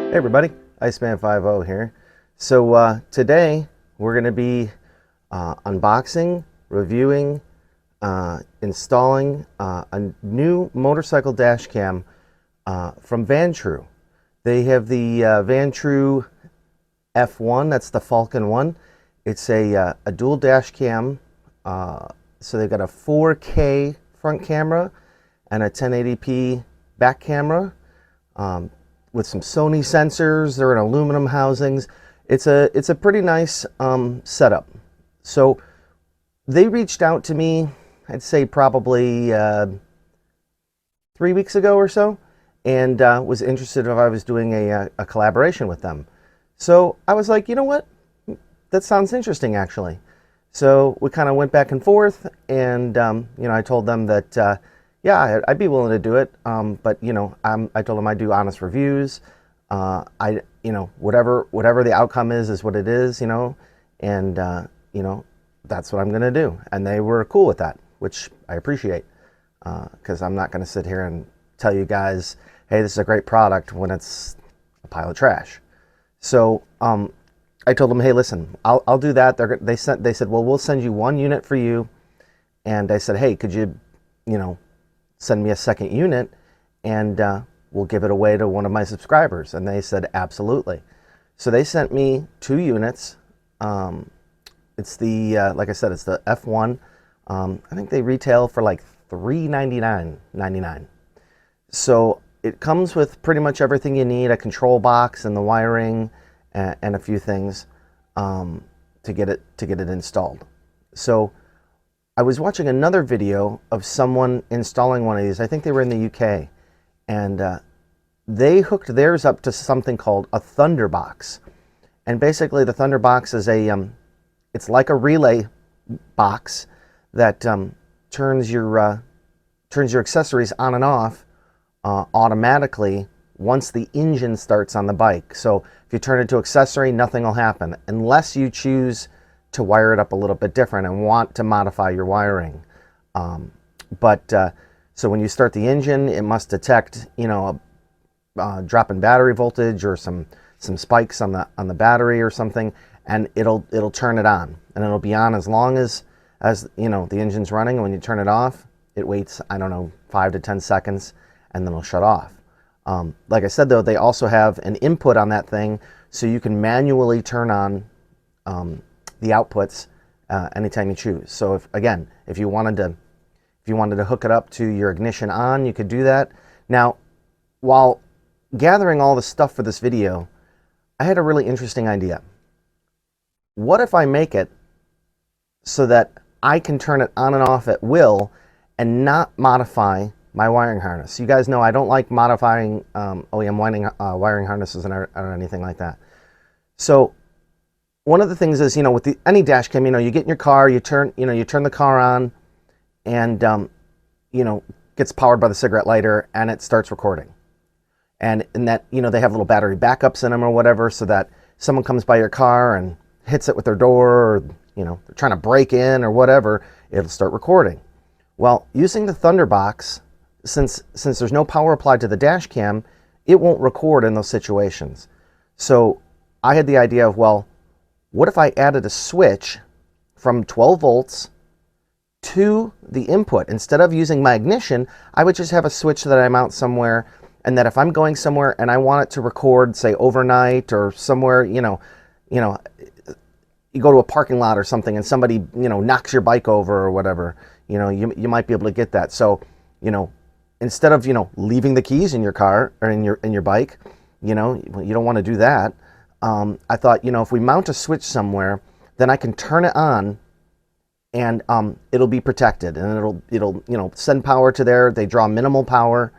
Hey everybody, Iceman50 here. So today we're going to be unboxing, reviewing, installing a new motorcycle dash cam from Vantrue. They have the Vantrue F1, that's the Falcon one. It's a dual dash cam, so they've got a 4K front camera and a 1080p back camera. With some Sony sensors. They're in aluminum housings. It's a pretty nice setup. So they reached out to me, I'd say probably 3 weeks ago or so, and was interested if I was doing a collaboration with them. So I was like, you know what, that sounds interesting actually. So we kind of went back and forth, and I told them that yeah, I'd be willing to do it, but I told them I do honest reviews. Whatever the outcome is what it is, and that's what I'm gonna do. And they were cool with that, which I appreciate, because I'm not gonna sit here and tell you guys, hey, this is a great product when it's a pile of trash. So I told them, hey, listen, I'll do that. They said, well, we'll send you one unit for you, and I said, hey, could you, send me a second unit, and we'll give it away to one of my subscribers. And they said absolutely. So they sent me 2 units. It's the like I said, it's the F1. I think they retail for like $399.99. So it comes with pretty much everything you need: a control box and the wiring, and a few things to get it installed. So I was watching another video of someone installing one of these. I think they were in the UK, and they hooked theirs up to something called a Thunderbox. And basically the Thunderbox is it's like a relay box that turns your accessories on and off automatically once the engine starts on the bike. So if you turn it to accessory, nothing will happen unless you choose to wire it up a little bit different and want to modify your wiring. So when you start the engine, it must detect, a drop in battery voltage or some spikes on the battery or something, and it'll turn it on, and it'll be on as long as the engine's running. And when you turn it off, it waits, I don't know, 5 to 10 seconds, and then it'll shut off. Like I said, though, they also have an input on that thing, so you can manually turn on the outputs anytime you choose. So if you wanted to hook it up to your ignition on, you could do that. Now, while gathering all the stuff for this video, I had a really interesting idea. What if I make it so that I can turn it on and off at will and not modify my wiring harness? You guys know I don't like modifying OEM wiring harnesses or anything like that. So one of the things is, with any dash cam, you get in your car, you turn the car on, and gets powered by the cigarette lighter, and it starts recording. And in that, they have little battery backups in them or whatever, so that someone comes by your car and hits it with their door, or they're trying to break in or whatever, it'll start recording. Well, using the Thunderbox, since there's no power applied to the dash cam, it won't record in those situations. So I had the idea of, well, what if I added a switch from 12 volts to the input? Instead of using my ignition, I would just have a switch that I mount somewhere, and that if I'm going somewhere and I want it to record, say overnight or somewhere, you go to a parking lot or something and somebody, knocks your bike over or whatever, you might be able to get that. So, instead of, leaving the keys in your car or in your bike, you don't want to do that. I thought, if we mount a switch somewhere, then I can turn it on, and it'll be protected, and it'll send power to there. They draw minimal power,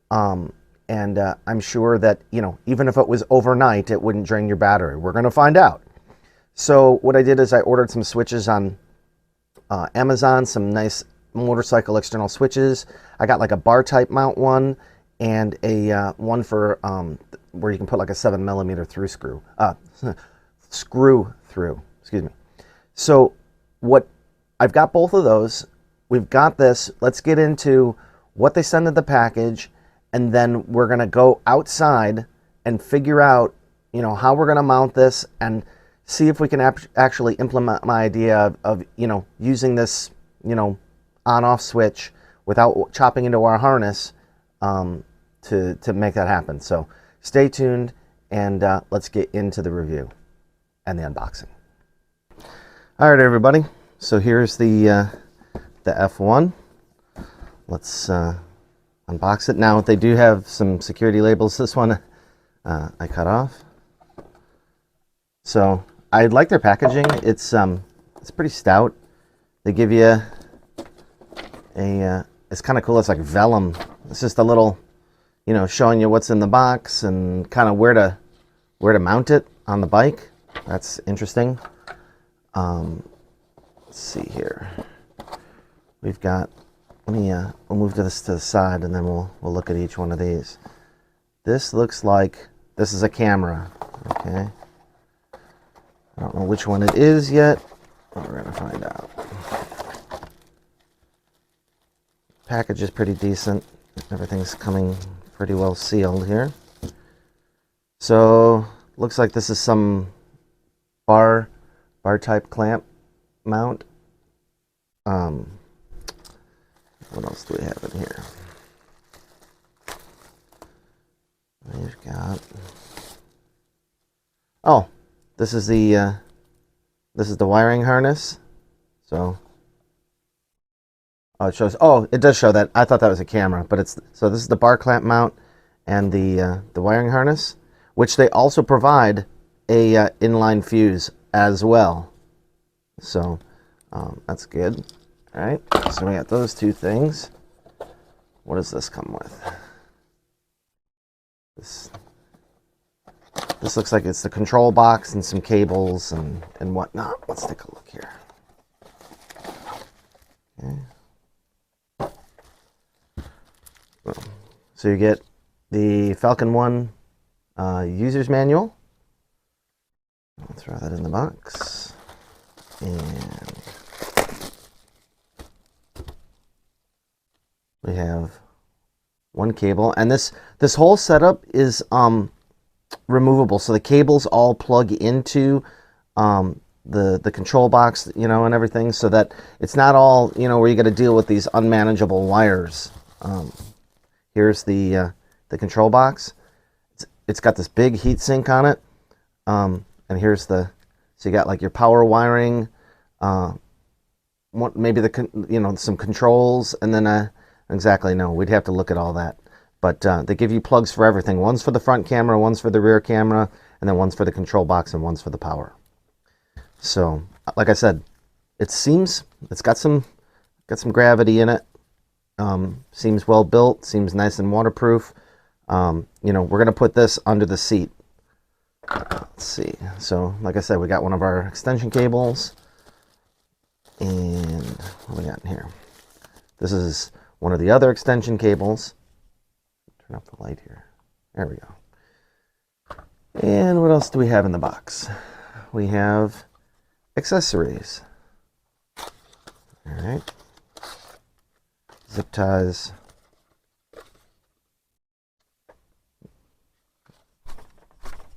and I'm sure that even if it was overnight, it wouldn't drain your battery. We're going to find out. So what I did is I ordered some switches on Amazon, some nice motorcycle external switches. I got like a bar type mount one, and a one for where you can put like a 7mm through screw, screw through, excuse me. So I've got both of those. We've got this. Let's get into what they send in the package, and then we're going to go outside and figure out, you know, how we're going to mount this and see if we can actually implement my idea of, you know, using this, you know, on-off switch without chopping into our harness to make that happen. So stay tuned, and let's get into the review and the unboxing. All right, everybody. So here's the F1. Let's unbox it. Now they do have some security labels. This one I cut off. So I like their packaging. It's pretty stout. They give you a it's kind of cool. It's like vellum. It's just a little, you know, showing you what's in the box and kind of where to mount it on the bike. That's interesting. Let's see here. We've got. Let me. We'll move to the side, and then we'll look at each one of these. This looks like this is a camera. Okay. I don't know which one it is yet, but we're gonna find out. Package is pretty decent. Everything's coming pretty well sealed here. So looks like this is some bar type clamp mount. What else do we have in here? We've got. Oh, this is the wiring harness. So. Oh, it shows. Oh, it does show that. I thought that was a camera, but it's so. This is the bar clamp mount and the wiring harness, which they also provide a inline fuse as well. So that's good. All right. So we got those two things. What does this come with? This looks like it's the control box and some cables and whatnot. Let's take a look here. Okay. So you get the Falcon 1 user's manual. I'll throw that in the box. And we have one cable. And this whole setup is removable. So the cables all plug into the control box, you know, and everything, so that it's not all, you know, where you got to deal with these unmanageable wires. Here's the control box. It's got this big heat sink on it, and here's so you got like your power wiring, maybe some controls, and then exactly no, we'd have to look at all that. But they give you plugs for everything. One's for the front camera, one's for the rear camera, and then one's for the control box, and one's for the power. So, like I said, it seems it's got some gravity in it. Seems well built, seems nice and waterproof. You know, we're gonna put this under the seat. Let's see. So, like I said, we got one of our extension cables, and what do we got in here? This is one of the other extension cables. Turn up the light here. There we go. And what else do we have in the box? We have accessories. All right. Zip ties.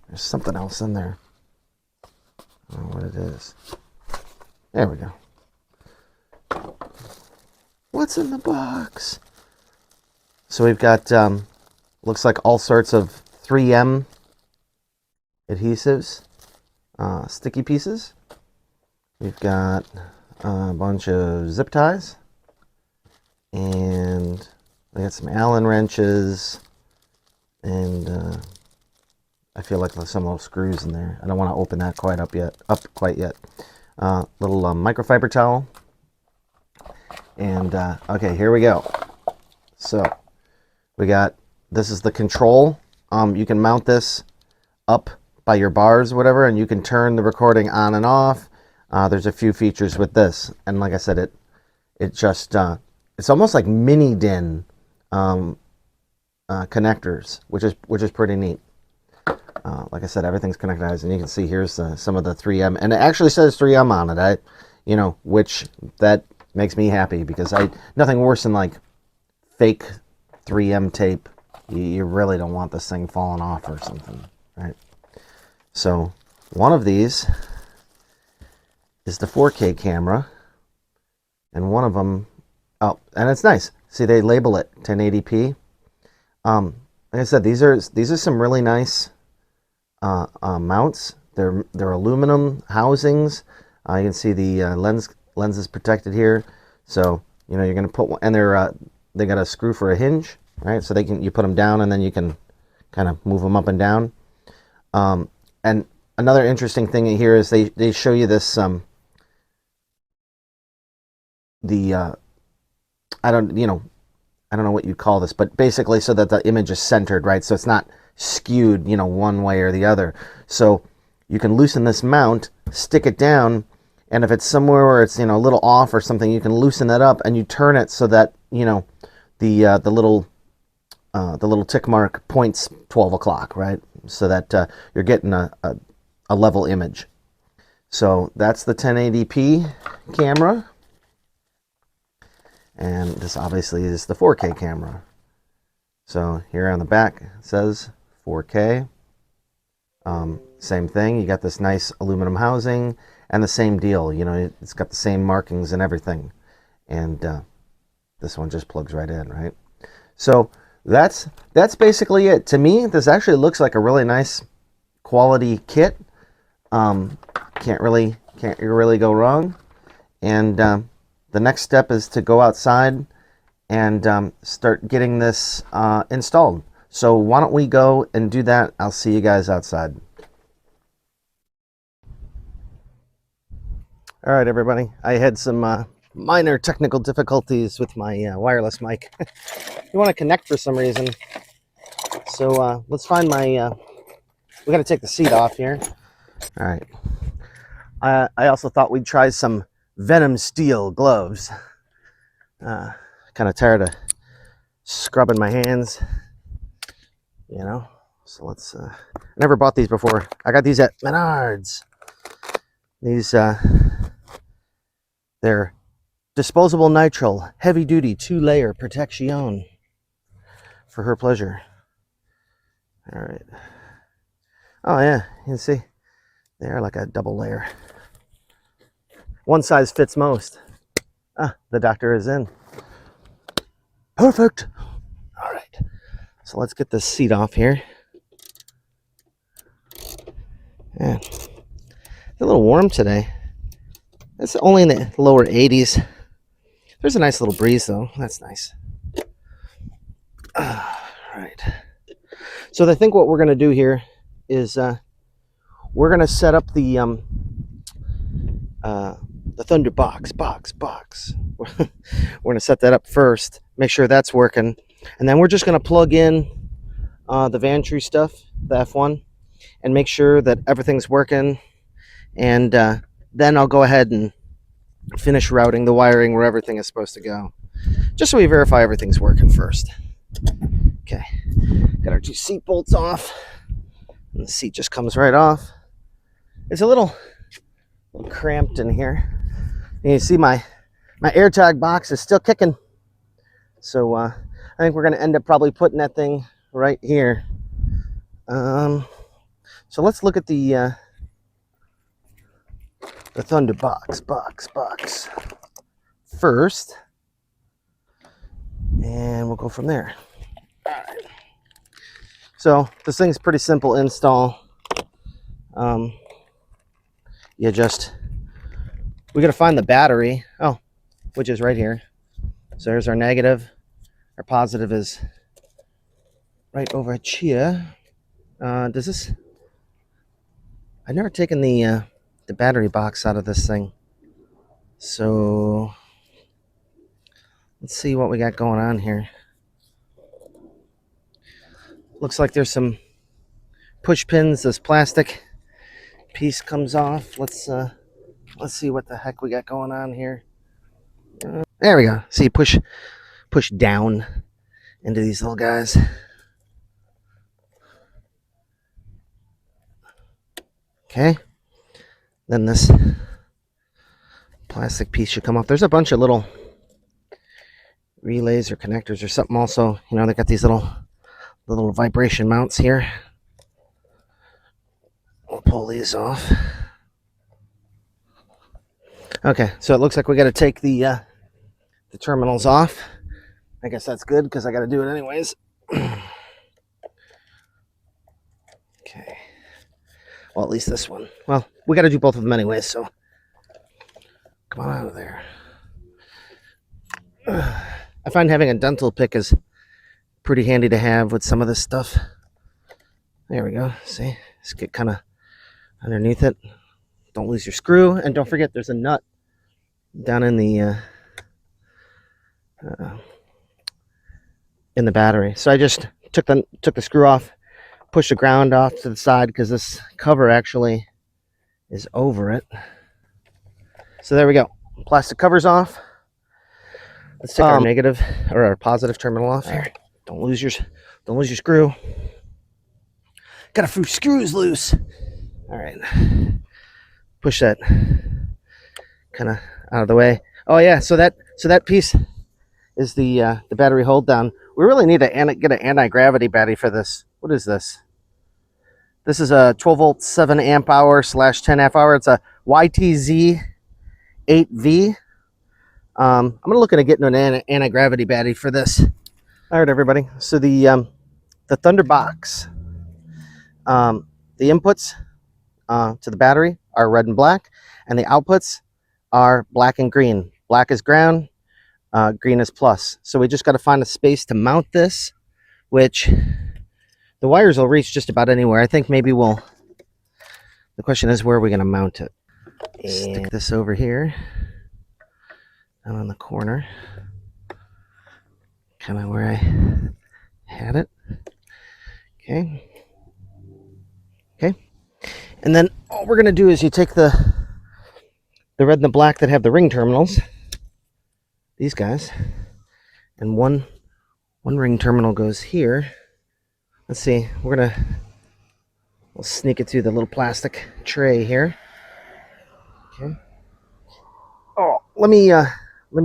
There's something else in there. I don't know what it is. There we go. What's in the box? So we've got, looks like all sorts of 3M adhesives, sticky pieces. We've got a bunch of zip ties. And we got some Allen wrenches, and I feel like there's some little screws in there. I don't want to open that quite yet. Little microfiber towel. And okay, here we go. So we got, this is the control. You can mount this up by your bars, whatever, and you can turn the recording on and off. There's a few features with this, and like I said, it just it's almost like mini DIN connectors, which is pretty neat. Like I said, everything's connectized, and you can see here's some of the 3M, and it actually says 3M on it. Which that makes me happy, because nothing worse than like fake 3M tape You really don't want this thing falling off or something, right? So one of these is the 4K camera, and one of them, oh, and it's nice. See, they label it 1080p. Like I said, these are some really nice mounts. They're aluminum housings. You can see the lens is protected here. So you know you're gonna put one, and they got a screw for a hinge, right? So you put them down, and then you can kind of move them up and down. And another interesting thing here is they show you this I don't know what you call this, but basically so that the image is centered, right? So it's not skewed, one way or the other. So you can loosen this mount, stick it down, and if it's somewhere where it's, a little off or something, you can loosen that up and you turn it so that, the little tick mark points 12 o'clock, right? So that you're getting a level image. So that's the 1080p camera. And this obviously is the 4K camera. So here on the back it says 4K. Same thing, you got this nice aluminum housing and the same deal, it's got the same markings and everything. And this one just plugs right in, right? So that's basically it. To me, this actually looks like a really nice quality kit. Can't really go wrong. And the next step is to go outside and start getting this installed. So why don't we go and do that? I'll see you guys outside. All right, everybody. I had some minor technical difficulties with my wireless mic. You want to connect for some reason. So let's find my... we got to take the seat off here. All right. I also thought we'd try some Venom Steel gloves. Kind of tired of scrubbing my hands, So let's. I never bought these before. I got these at Menards. These they're disposable nitrile, heavy duty, 2-layer protection for her pleasure. All right. Oh yeah, you can see they are like a double layer. One size fits most. Ah, the doctor is in. Perfect. All right. So let's get this seat off here. Yeah. It's a little warm today. It's only in the lower 80s. There's a nice little breeze though. That's nice. All right. So I think what we're going to do here is we're going to set up the Thunder box. We're going to set that up first, make sure that's working, and then we're just going to plug in the Vantrue stuff, the F1, and make sure that everything's working, and then I'll go ahead and finish routing the wiring where everything is supposed to go, just so we verify everything's working first. Okay, got our 2 seat bolts off, and the seat just comes right off. It's a little cramped in here. And you see my AirTag box is still kicking. So I think we're going to end up probably putting that thing right here. So let's look at the Thunder box first, and we'll go from there. All right. So this thing's pretty simple install. We got to find the battery. Oh, which is right here. So there's our negative. Our positive is right over here. Does this? I've never taken the battery box out of this thing. So let's see what we got going on here. Looks like there's some push pins. This plastic piece comes off. Let's see what the heck we got going on here. There we go. See, push down into these little guys. Okay. Then this plastic piece should come off. There's a bunch of little relays or connectors or something also. They got these little the little vibration mounts here. We'll pull these off. Okay, so it looks like we got to take the terminals off. I guess that's good because I got to do it anyways. Okay. Well, at least this one. Well, we got to do both of them anyways, so come on out of there. I find having a dental pick is pretty handy to have with some of this stuff. There we go. See? Just get kind of underneath it. Don't lose your screw, and don't forget there's a nut down in the battery. So I just took the screw off, pushed the ground off to the side because this cover actually is over it. So there we go. Plastic cover's off. Let's take our negative or our positive terminal off here. Don't lose your screw. Got a few screws loose. All right. Push that kind of out of the way. Oh yeah, so that piece is the battery hold down. We really need to get an anti-gravity battery for this. What is this? This is a 12 volt 7 amp hour / 10 amp hour. It's a YTZ8V. I'm gonna look at getting an anti-gravity battery for this. All right, everybody. So the Thunderbox, the inputs to the battery are red and black, and the outputs are black and green. Black is ground, green is plus. So we just got to find a space to mount this, which the wires will reach just about anywhere. I think maybe the question is, where are we going to mount it? And stick this over here, down on the corner, kind of where I had it. Okay. And then all we're going to do is you take the red and the black that have the ring terminals, these guys, and one ring terminal goes here. Let's see, we'll sneak it through the little plastic tray here. Okay. Oh, let me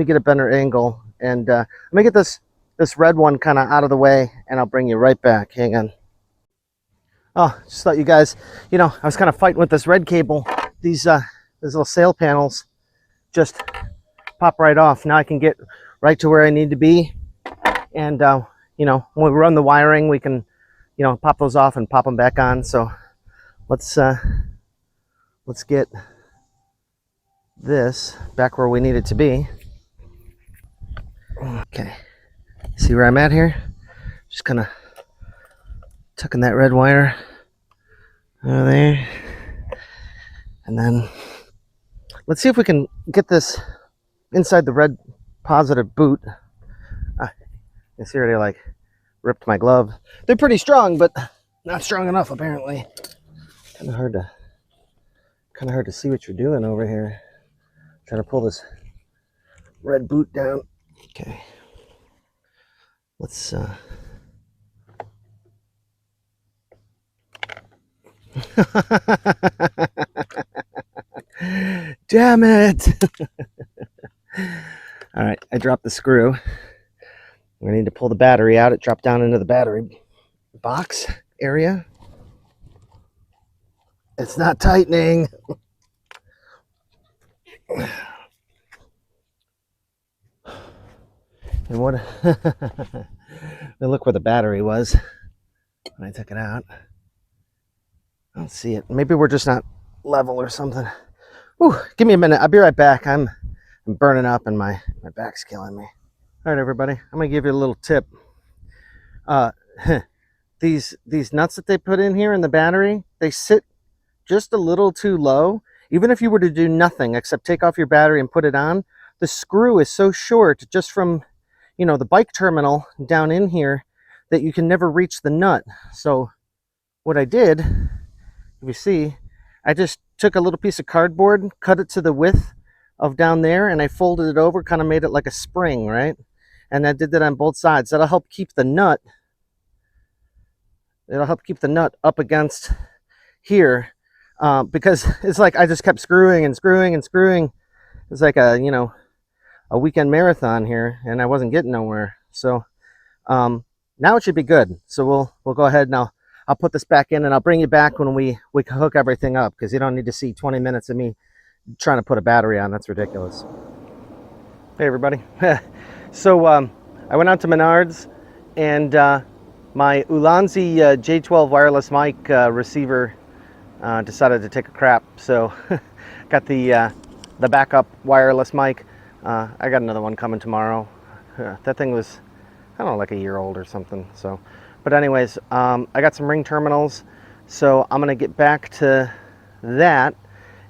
get a better angle, and let me get this red one kind of out of the way, and I'll bring you right back. Hang on. Oh, just thought you guys, I was kind of fighting with this red cable. These little sail panels just pop right off. Now I can get right to where I need to be. And, when we run the wiring, we can, pop those off and pop them back on. So let's get this back where we need it to be. Okay. See where I'm at here? Just kind of tucking that red wire over there, and then let's see if we can get this inside the red positive boot. You see where they ripped my glove. They're pretty strong, but not strong enough apparently. Kind of hard to see what you're doing over here. Trying to pull this red boot down. Okay, let's damn it. All right, I dropped the screw. We need to pull the battery out. It dropped down into the battery box area. It's not tightening. And what look where the battery was when I took it out. I don't see it. Maybe we're just not level or something. Ooh, give me a minute. I'll be right back. I'm burning up and my back's killing me. All right, everybody. I'm gonna give you a little tip. These nuts that they put in here in the battery, they sit just a little too low. Even if you were to do nothing except take off your battery and put it on, the screw is so short just from the bike terminal down in here that you can never reach the nut. So what I did, if you see, I just took a little piece of cardboard, cut it to the width of down there, and I folded it over, kind of made it like a spring, right? And I did that on both sides. That'll help keep the nut. It'll help keep the nut up against here, because it's like I just kept screwing and screwing and screwing. It's like a weekend marathon here, and I wasn't getting nowhere. So now it should be good. So we'll go ahead and I'll put this back in, and I'll bring you back when we hook everything up, because you don't need to see 20 minutes of me trying to put a battery on. That's ridiculous. Hey everybody. So I went out to Menards, and my Ulanzi J12 wireless mic receiver decided to take a crap. So got the backup wireless mic. I got another one coming tomorrow. That thing was, I don't know, like a year old or something. So, but anyways, I got some ring terminals, so I'm gonna get back to that,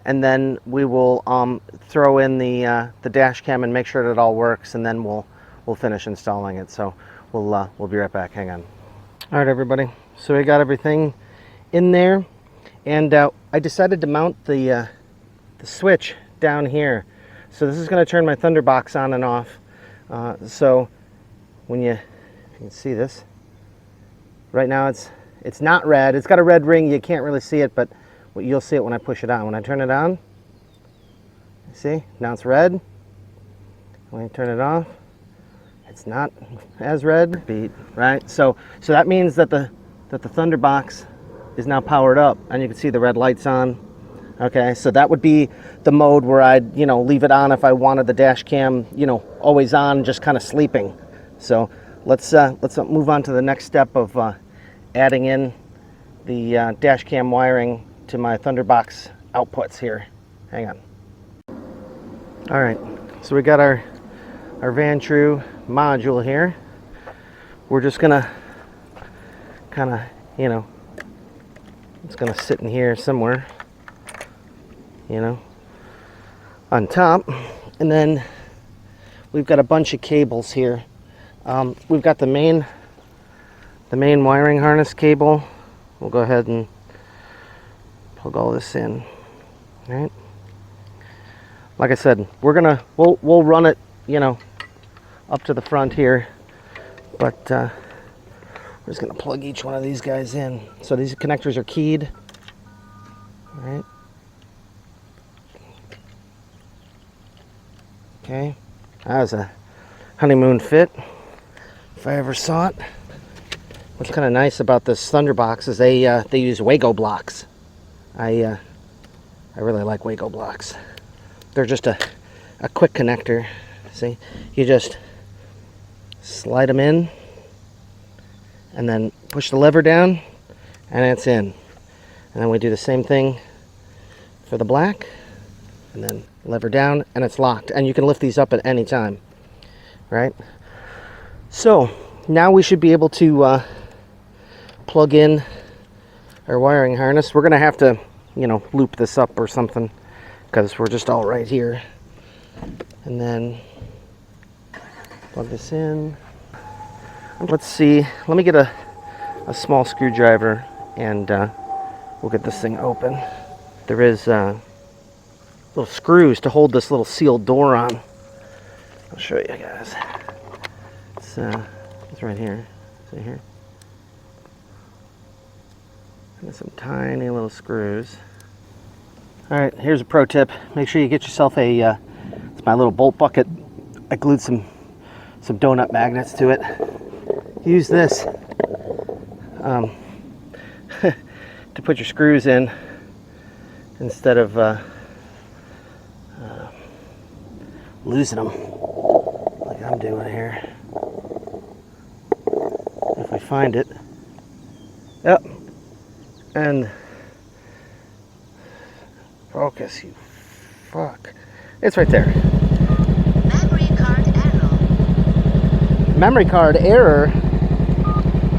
and then we will throw in the dash cam and make sure that it all works, and then we'll finish installing it. So we'll be right back. Hang on. All right, everybody. So we got everything in there, and I decided to mount the switch down here. So this is going to turn my Thunderbox on and off. So when you can see this, right now it's not red. It's got a red ring. You can't really see it, but you'll see it when I push it on. When I turn it on, see, now it's red. When I turn it off, it's not as red. Beat, right? So that means that the Thunderbox is now powered up, and you can see the red lights on. Okay, so that would be the mode where I'd, leave it on if I wanted the dash cam, always on, just kind of sleeping. So let's move on to the next step of adding in the dash cam wiring to my Thunderbox outputs here. Hang on. All right, so we got our Vantrue module here. We're just gonna kind of, it's gonna sit in here somewhere, on top. And then we've got a bunch of cables here. We've got the main wiring harness cable. We'll go ahead and plug all this in. All right. Like I said, we'll run it, up to the front here, but we're just gonna plug each one of these guys in. So these connectors are keyed. All right. Okay, that was a honeymoon fit, if I ever saw it. What's kind of nice about this Thunderbox is they use Wago blocks. I really like Wago blocks. They're just a quick connector. See, you just slide them in, and then push the lever down, and it's in. And then we do the same thing for the black, and then lever down, and it's locked, and you can lift these up at any time, right? So now we should be able to plug in our wiring harness. We're gonna have to, loop this up or something, because we're just all right here. And then plug this in. Let's see, let me get a small screwdriver, and we'll get this thing open. There is little screws to hold this little sealed door on. I'll show you guys. It's right here. See here? And some tiny little screws. All right, here's a pro tip. Make sure you get yourself it's my little bolt bucket. I glued some donut magnets to it. Use this to put your screws in instead of losing them like I'm doing here. If I find it. Yep. And focus, you fuck. It's right there. Memory card error. Memory card error?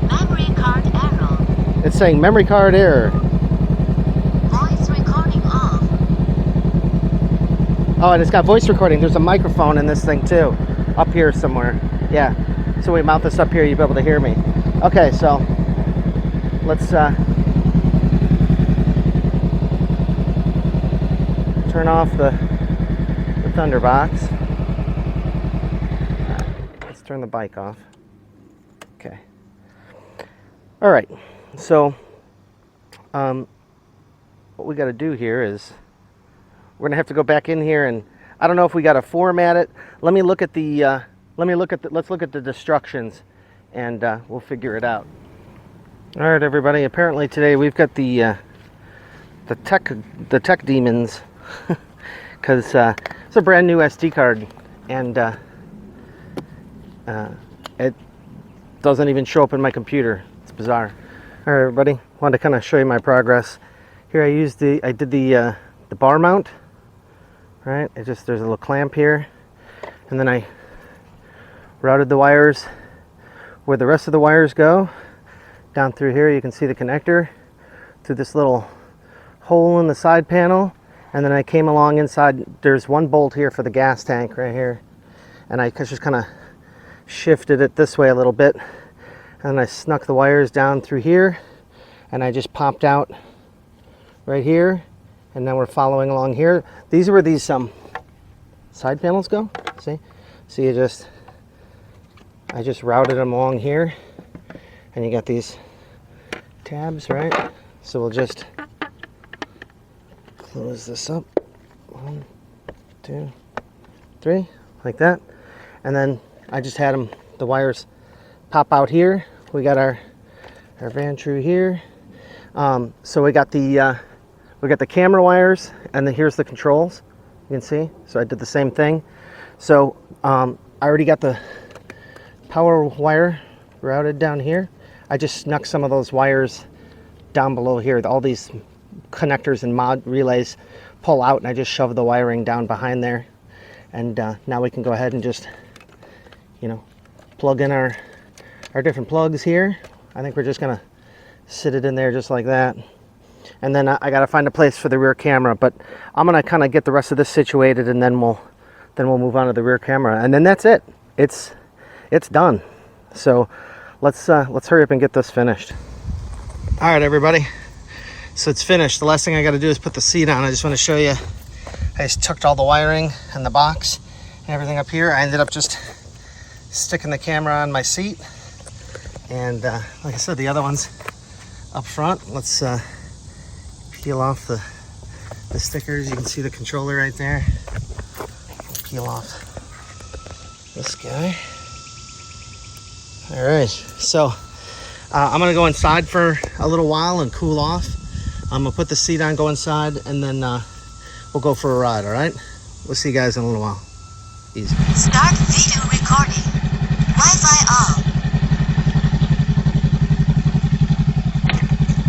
Memory card error. It's saying memory card error. Voice recording off. Oh, and it's got voice recording. There's a microphone in this thing too. Up here somewhere. Yeah. So we mount this up here, you'll be able to hear me. Okay, so let's turn off the Thunderbox. Let's turn the bike off. Okay. All right. So what we got to do here is we're gonna have to go back in here, and I don't know if we got to format it. Let me look at the let's look at the instructions and we'll figure it out. All right, everybody. Apparently today we've got the tech demons, because it's a brand new SD card, and it doesn't even show up in my computer. It's bizarre. All right, everybody. Wanted to kind of show you my progress. Here I did the bar mount. Right. There's a little clamp here, and then I routed the wires where the rest of the wires go. Down through here, you can see the connector through this little hole in the side panel, and then I came along inside. There's one bolt here for the gas tank right here, and I just kind of shifted it this way a little bit, and I snuck the wires down through here, and I just popped out right here, and now we're following along here. These are where these side panels go. See, I just routed them along here, and you got these tabs, right? So we'll just close this up. 1, 2, 3, like that. And then I just had the wires pop out here. We got our Vantrue here. So we got the camera wires, and then here's the controls. You can see. So I did the same thing. So I already got the power wire routed down here. I just snuck some of those wires down below here. All these connectors and mod relays pull out, and I just shove the wiring down behind there. And now we can go ahead and just, plug in our different plugs here. I think we're just gonna sit it in there just like that. And then I gotta find a place for the rear camera, but I'm gonna kind of get the rest of this situated, and then we'll move on to the rear camera, and then that's it. It's done. So let's hurry up and get this finished. All right, everybody. So it's finished. The last thing I got to do is put the seat on. I just want to show you. I just tucked all the wiring and the box and everything up here. I ended up just sticking the camera on my seat, and like I said, the other one's up front. Let's peel off the stickers. You can see the controller right there. Peel off this guy. All right, so I'm gonna go inside for a little while and cool off. I'm gonna put the seat on, go inside, and then we'll go for a ride. All right, we'll see you guys in a little while. Easy. Start video recording. Wi-Fi on.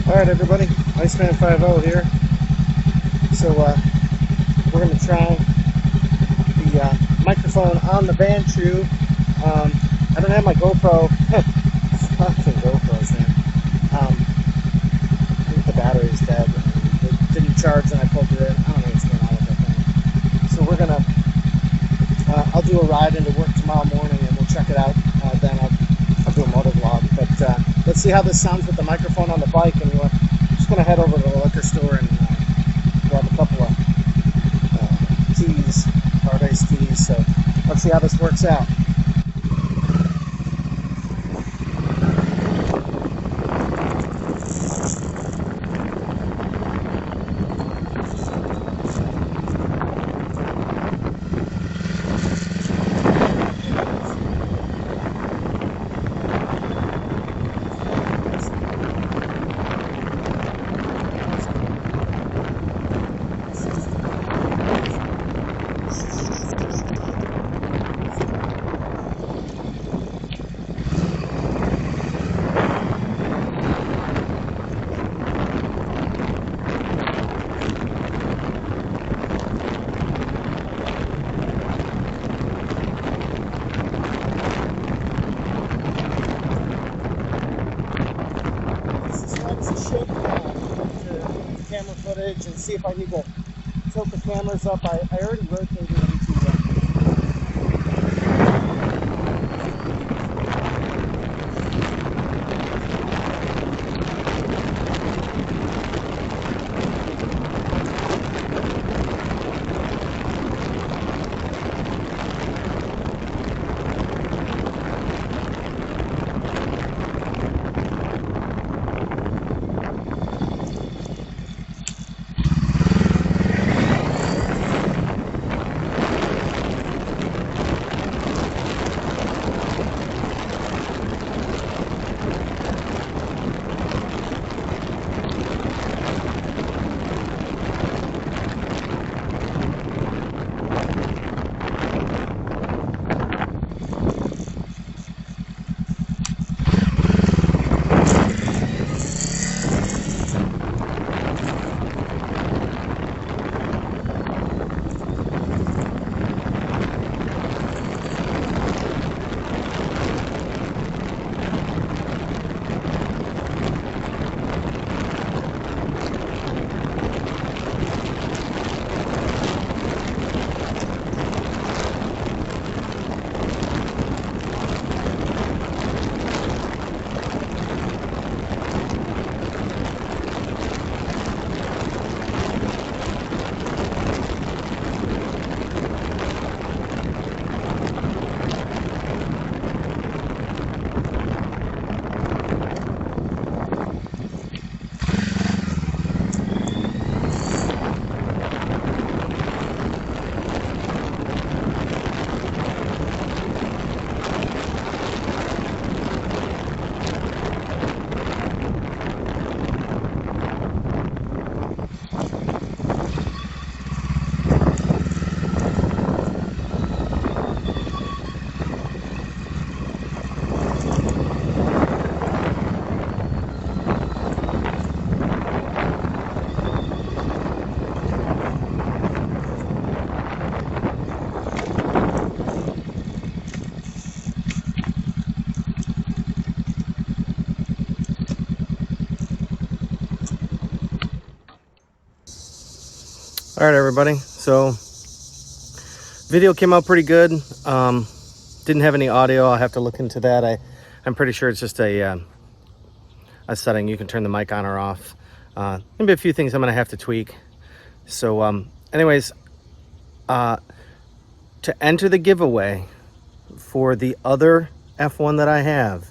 All right, everybody. Iceman 50 here. So we're gonna try the microphone on the Vantrue. I don't have my GoPro. Fucking GoPros, man. I think the battery's dead. It didn't charge when I plugged it in. I don't know what's going on with that thing. So we're gonna, I'll do a ride into work tomorrow morning, and we'll check it out. Then I'll do a motor vlog. But let's see how this sounds with the microphone on the bike. And we're just gonna head over to the liquor store and grab a couple of teas, hard iced teas. So let's see how this works out. Camera footage and see if I need to tilt the cameras up. I already rotated them to All right, everybody. So video came out pretty good. Didn't have any audio. I'll have to look into that. I'm pretty sure it's just a setting. You can turn the mic on or off. Maybe a few things I'm gonna have to tweak. So anyways, to enter the giveaway for the other F1 that I have,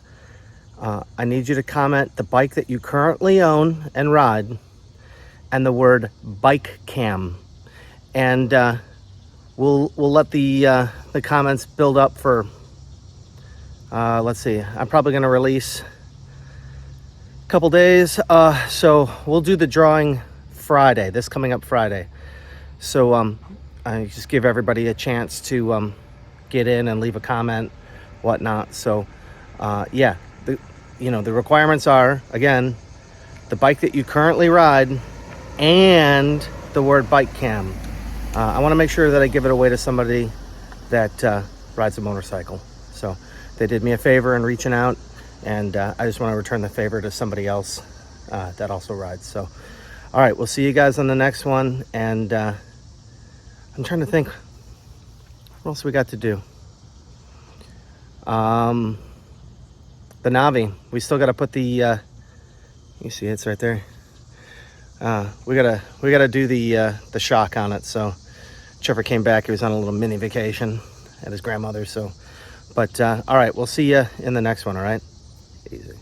I need you to comment the bike that you currently own and ride and the word BIKECAM, and we'll let the comments build up for let's see, I'm probably going to release a couple days, so we'll do the drawing Friday, this coming up Friday. So I just give everybody a chance to get in and leave a comment, whatnot. So yeah, the requirements are, again, the bike that you currently ride and the word BIKECAM. I want to make sure that I give it away to somebody that rides a motorcycle. So they did me a favor in reaching out, and I just want to return the favor to somebody else that also rides. So all right, we'll see you guys on the next one. And I'm trying to think what else we got to do. The Navi, we still got to put the you see it's right there. We gotta do the shock on it. So Trevor came back. He was on a little mini vacation at his grandmother's. So, but all right, we'll see you in the next one. All right, easy.